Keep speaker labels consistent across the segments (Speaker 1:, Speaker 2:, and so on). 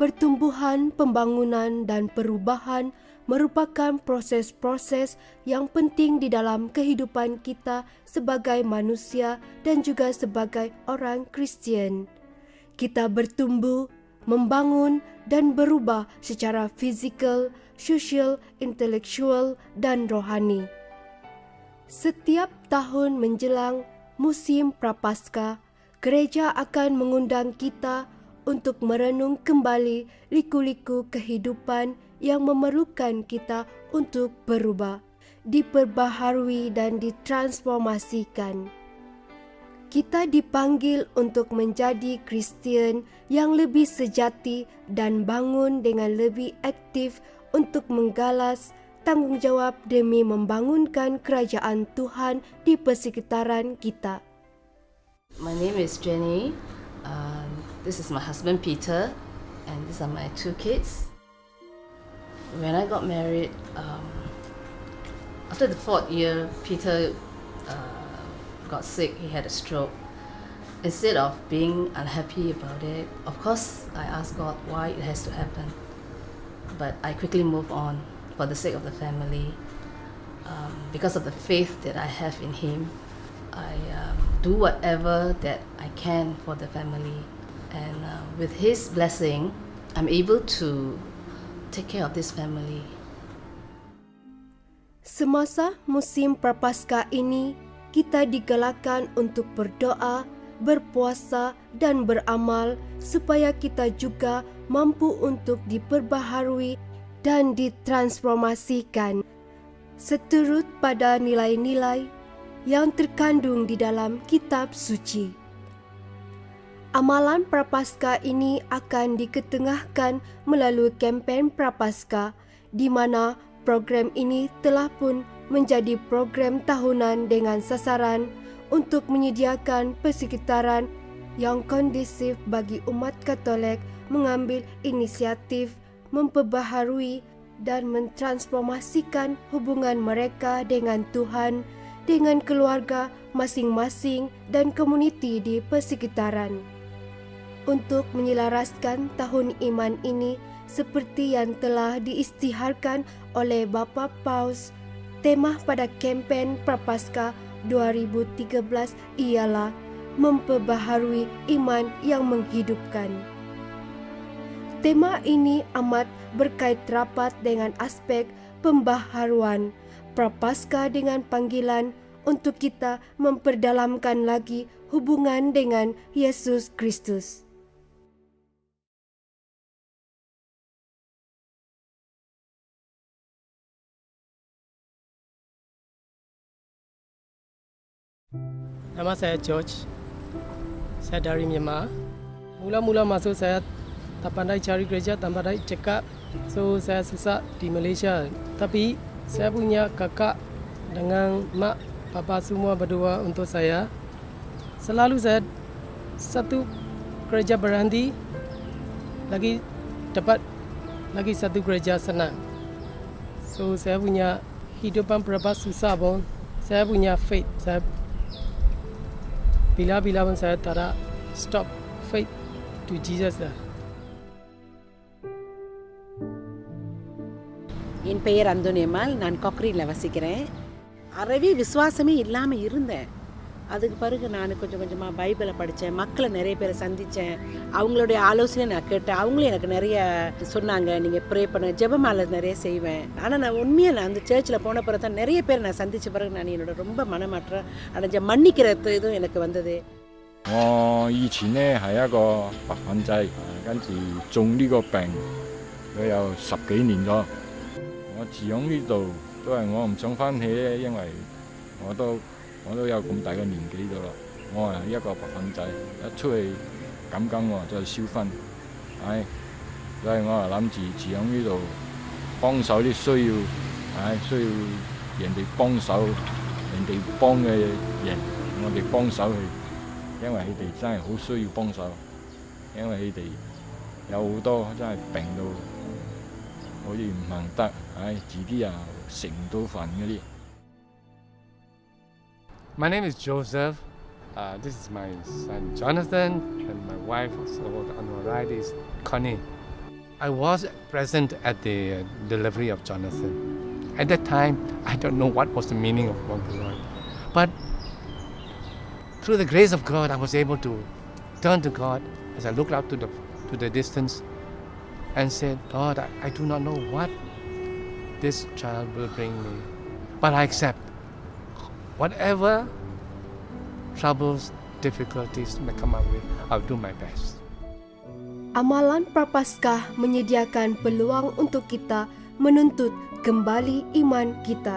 Speaker 1: Pertumbuhan, pembangunan dan perubahan merupakan proses-proses yang penting di dalam kehidupan kita sebagai manusia dan juga sebagai orang Kristian. Kita bertumbuh, membangun dan berubah secara fizikal, sosial, intelektual dan rohani. Setiap tahun menjelang musim Prapaskah, gereja akan mengundang kita untuk merenung kembali liku-liku kehidupan yang memerlukan kita untuk berubah, diperbaharui dan ditransformasikan. Kita dipanggil untuk menjadi Kristian yang lebih sejati dan bangun dengan lebih aktif untuk menggalas tanggungjawab demi membangunkan kerajaan Tuhan di persekitaran kita.
Speaker 2: My name is Jenny. This is my husband Peter, and these are my 2 kids. When I got married, after the 4th year, Peter got sick. He had a stroke. Instead of being unhappy about it, of course, I asked God why it has to happen. But I quickly moved on for the sake of the family. Because of the faith that I have in Him, I do whatever that I can for the family. And with His blessing, I'm able to take care of this family.
Speaker 1: Semasa musim Prapaskah ini, kita digalakkan untuk berdoa, berpuasa dan beramal supaya kita juga mampu untuk diperbaharui dan ditransformasikan seturut pada nilai-nilai yang terkandung di dalam kitab suci. Amalan Prapaskah ini akan diketengahkan melalui kempen Prapaskah, di mana program ini telah pun menjadi program tahunan dengan sasaran untuk menyediakan persekitaran yang kondusif bagi umat Katolik mengambil inisiatif memperbaharui dan mentransformasikan hubungan mereka dengan Tuhan, dengan keluarga masing-masing dan komuniti di persekitaran. Untuk menyelaraskan tahun iman ini seperti yang telah diisytiharkan oleh Bapa Paus, tema pada kempen Prapaskah 2013 ialah memperbaharui iman yang menghidupkan. Tema ini amat berkait rapat dengan aspek pembaharuan Prapaskah dengan panggilan untuk kita memperdalamkan lagi hubungan dengan Yesus Kristus.
Speaker 3: Nama saya George. Saya dari Myanmar. Mula-mula masuk saya tak pandai cari kerja, tak pandai cekap. So saya susah di Malaysia. Tapi saya punya kakak dengan mak, papa semua berdoa untuk saya. Selalu saya satu kerja berhenti, lagi dapat lagi satu kerja senang. So saya punya hidupan berapa susah pun, saya punya faith. Saya bila-bila pun saya tak ada stop faith to Jesus lah.
Speaker 4: என் பெயர் அந்தோனியம்மாள். நான் கொக்கரியில் வசிக்கிறேன். அறவே விசுவாசமே இல்லாமல் இருந்தேன். அதுக்கு பிறகு நான் கொஞ்சம் கொஞ்சமாக பைபிளை படித்தேன், மக்களை நிறைய பேரை சந்தித்தேன், அவங்களுடைய ஆலோசனை நான் கேட்டேன். அவங்களும் எனக்கு நிறைய சொன்னாங்க, நீங்கள் ப்ரே பண்ண, ஜெபமாலை நிறைய செய்வேன். ஆனால் நான் உண்மையாக நான் அந்த சர்ச்சில் போன பிறகு தான் நிறைய பேர் நான் சந்தித்த பிறகு நான் என்னோட ரொம்ப மனமாற்றம் அடைஞ்ச, மன்னிக்கிற இதுவும் எனக்கு வந்தது.
Speaker 5: 我以前呢係一個白粉仔，跟住中呢個病，佢有10幾年咗。我住響呢度都係我唔想翻去咧，因為我都有咁大嘅年紀咗啦。我係一個白粉仔，一出去咁我就燒婚，所以我係諗住住響呢度幫手啲需要，需要人哋幫手，人哋幫嘅人，我哋幫手去。因為佢哋真係好需要幫手，因為佢哋有好多真係病到好似唔行得，自己又食唔到飯嗰啲。
Speaker 6: My name is Joseph. This is my son Jonathan, and my wife, so on the right is Connie. I was present at the delivery of Jonathan. At that time, I don't know what was the meaning of walk the Lord. But through the grace of God, I was able to turn to God as I looked out to the distance and said, Lord, I do not know what this child will bring me, but I accept. Whatever troubles, difficulties may come up with, I'll do my best.
Speaker 1: Amalan Prapaskah menyediakan peluang untuk kita menuntut kembali iman kita.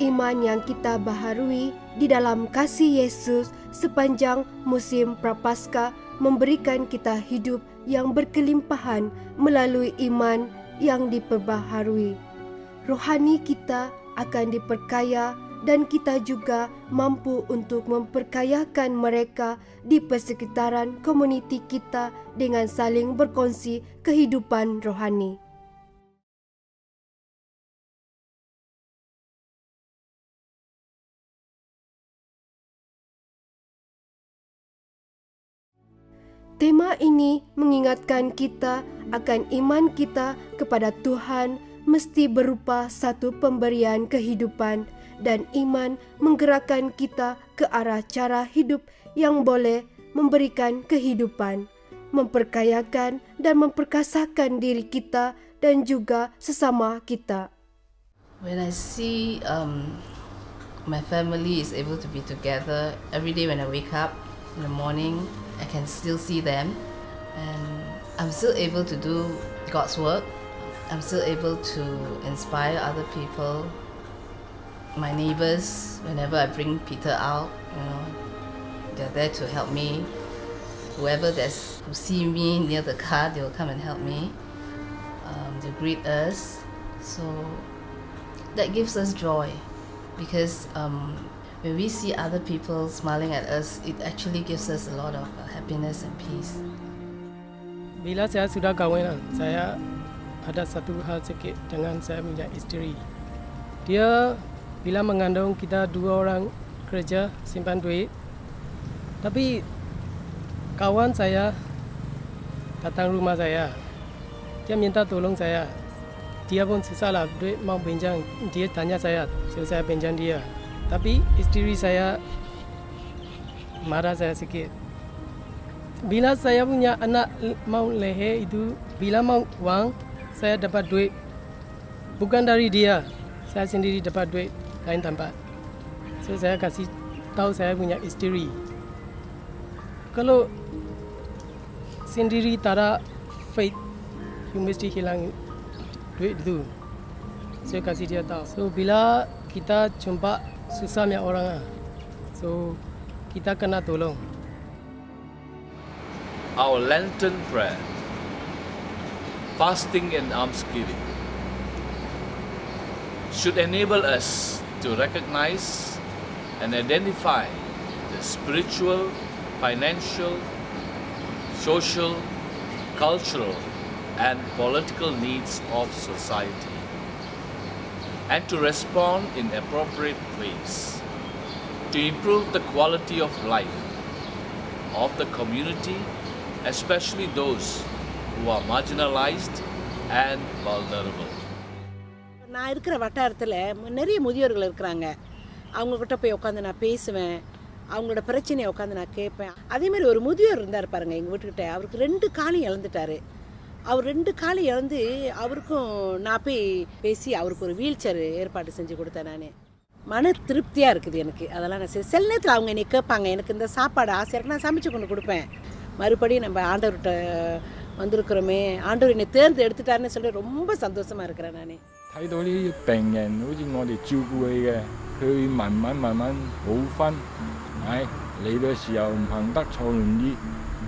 Speaker 1: Iman yang kita baharui di dalam kasih Yesus sepanjang musim Prapaskah memberikan kita hidup yang berkelimpahan melalui iman yang diperbaharui. Rohani kita akan diperkaya dan kita juga mampu untuk memperkayakan mereka di persekitaran komuniti kita dengan saling berkongsi kehidupan rohani. Tema ini mengingatkan kita akan iman kita kepada Tuhan mesti berupa satu pemberian kehidupan, dan iman menggerakkan kita ke arah cara hidup yang boleh memberikan kehidupan, memperkayakan dan memperkasakan diri kita dan juga sesama kita.
Speaker 2: When I see my family is able to be together every day when I wake up in the morning, I can still see them, and I'm still able to do God's work. I'm still able to inspire other people. My neighbors, whenever I bring Peter out, they're there to help me. Whoever who see me near the car, they'll come and help me. They'll greet us. So that gives us joy, because when we see other people smiling at us, it actually gives us a lot of happiness and peace.
Speaker 3: Bila saya sudah kahwin, saya ada satu hal sikit dengan saya punya isteri. Dia bila mengandung kita dua orang kerja simpan duit. Tapi kawan saya datang rumah saya. Dia minta tolong saya. Dia pun susah lah duit mau pinjam. Dia tanya saya, so saya pinjam dia. Tapi isteri saya marah saya sikit. Bila saya punya anak mau lahir itu, bila mau uang, saya dapat duit bukan dari dia. Saya sendiri dapat duit lain tempat. So saya kasih tahu saya punya isteri, kalau sendiri tak ada faith, you mesti hilang duit itu. Saya kasih dia tahu. So bila kita jumpa susahnya orang, so kita kena tolong.
Speaker 7: Our Lenten prayer, fasting and almsgiving, should enable us to recognize and identify the spiritual, financial, social, cultural, and political needs of society, and to respond in appropriate ways to improve the quality of life of the community, especially those who are marginalized and vulnerable.
Speaker 4: நான் இருக்கிற வட்டாரத்தில் நிறைய முதியோர்கள் இருக்கிறாங்க. அவங்கக்கிட்ட போய் உட்காந்து நான் பேசுவேன், அவங்களோட பிரச்சனையை உட்காந்து நான் கேட்பேன். அதேமாதிரி ஒரு முதியோர் இருந்தார் பாருங்கள் எங்கள் வீட்டுக்கிட்ட. அவருக்கு 2 காலையும் இழந்துட்டார். அவர் 2 காலையும் இழந்து அவருக்கும் நான் போய் பேசி அவருக்கு ஒரு வீல் சேர் ஏற்பாடு செஞ்சு கொடுத்தேன். நான் மன திருப்தியாக இருக்குது எனக்கு. அதெல்லாம் நான் சில நேரத்தில் அவங்க என்னை கேட்பாங்க, எனக்கு இந்த சாப்பாடு ஆசையாக இருக்கு, நான் சமைச்சு கொண்டு கொடுப்பேன். மறுபடியும் நம்ம ஆண்டவர்கிட்ட வந்திருக்கிறோமே, ஆண்டவர் என்னை தேர்ந்து எடுத்துட்டாருன்னு சொல்லி ரொம்ப சந்தோஷமாக இருக்கிறேன் நான்.
Speaker 5: 睇到呢啲病人，好似我哋照顧佢嘅，佢慢慢好翻。嚟嘅時候唔行得，坐輪椅，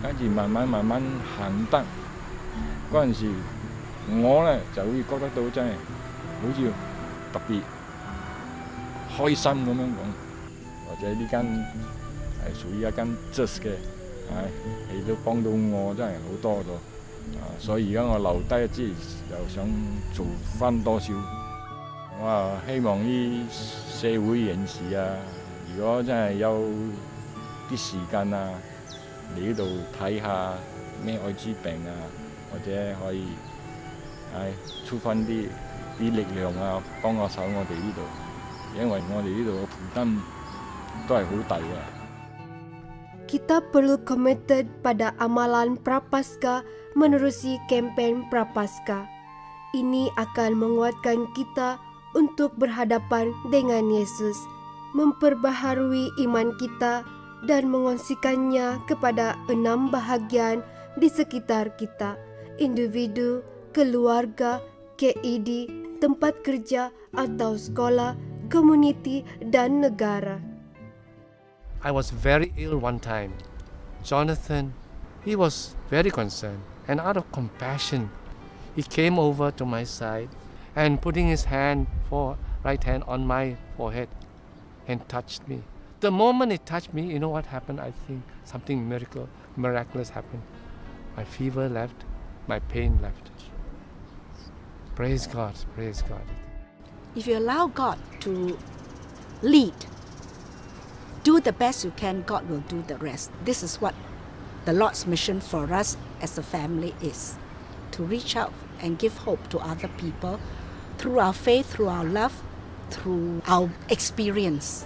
Speaker 5: 跟住慢慢行得。嗰陣時，我呢就會覺得到真係好似特別開心咁樣講，或者呢間係屬於一間 Just 嘅，係都幫到我真係好多咗。所以而家我留低之又想做翻多少，我希望啲社會人士啊，如果真係有啲時間啊，嚟呢度睇下咩愛滋病啊，或者可以出翻啲力量啊，幫下手我哋呢度，因為我哋呢度嘅負擔都係好大嘅。
Speaker 1: Kita perlu committed pada amalan Prapaskah menerusi kampanye Prapaskah. Ini akan menguatkan kita untuk berhadapan dengan Yesus, memperbaharui iman kita dan mengongsikannya kepada 6 bahagian di sekitar kita, individu, keluarga, KID, tempat kerja atau sekolah, komuniti, dan negara.
Speaker 6: I was very ill one time. Jonathan, he was very concerned, and out of compassion, he came over to my side and putting his right hand on my forehead and touched me. The moment he touched me, you know what happened? I think something miraculous happened. My fever left, my pain left. Praise God, praise God.
Speaker 8: If you allow God to lead, do the best you can, God will do the rest. This is what the Lord's mission for us as a family is, to reach out and give hope to other people through our faith, through our love, through our experience.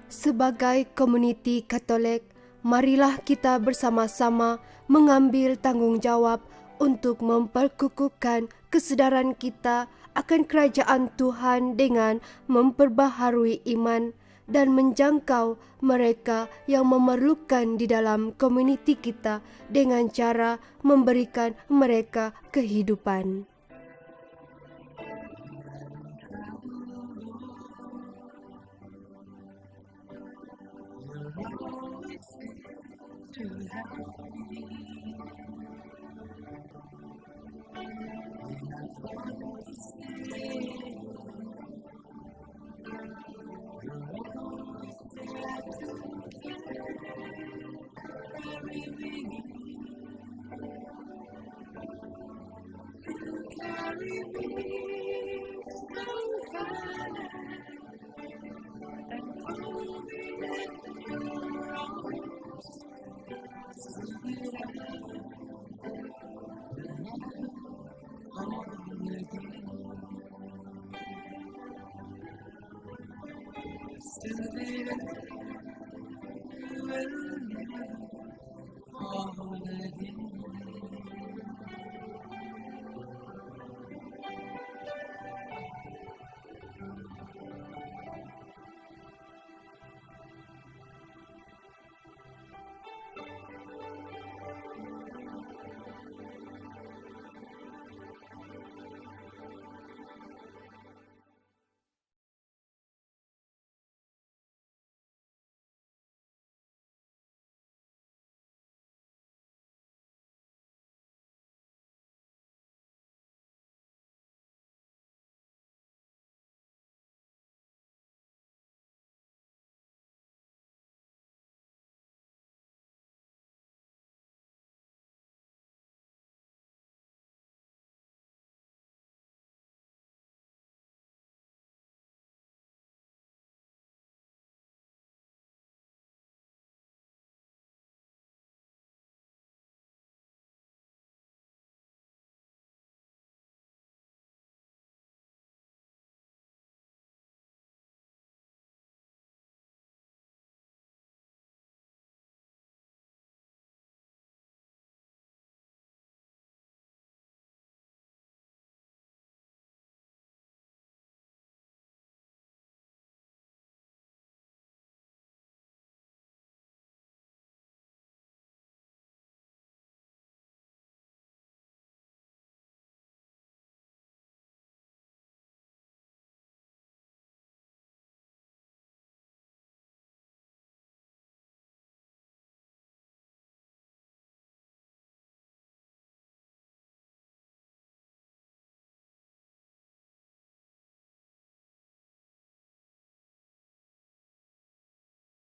Speaker 1: Sebagai komuniti Katolik, marilah kita bersama-sama mengambil tanggung jawab untuk memperkukuhkan kesedaran kita akan kerajaan Tuhan dengan memperbaharui iman dan menjangkau mereka yang memerlukan di dalam komuniti kita dengan cara memberikan mereka kehidupan.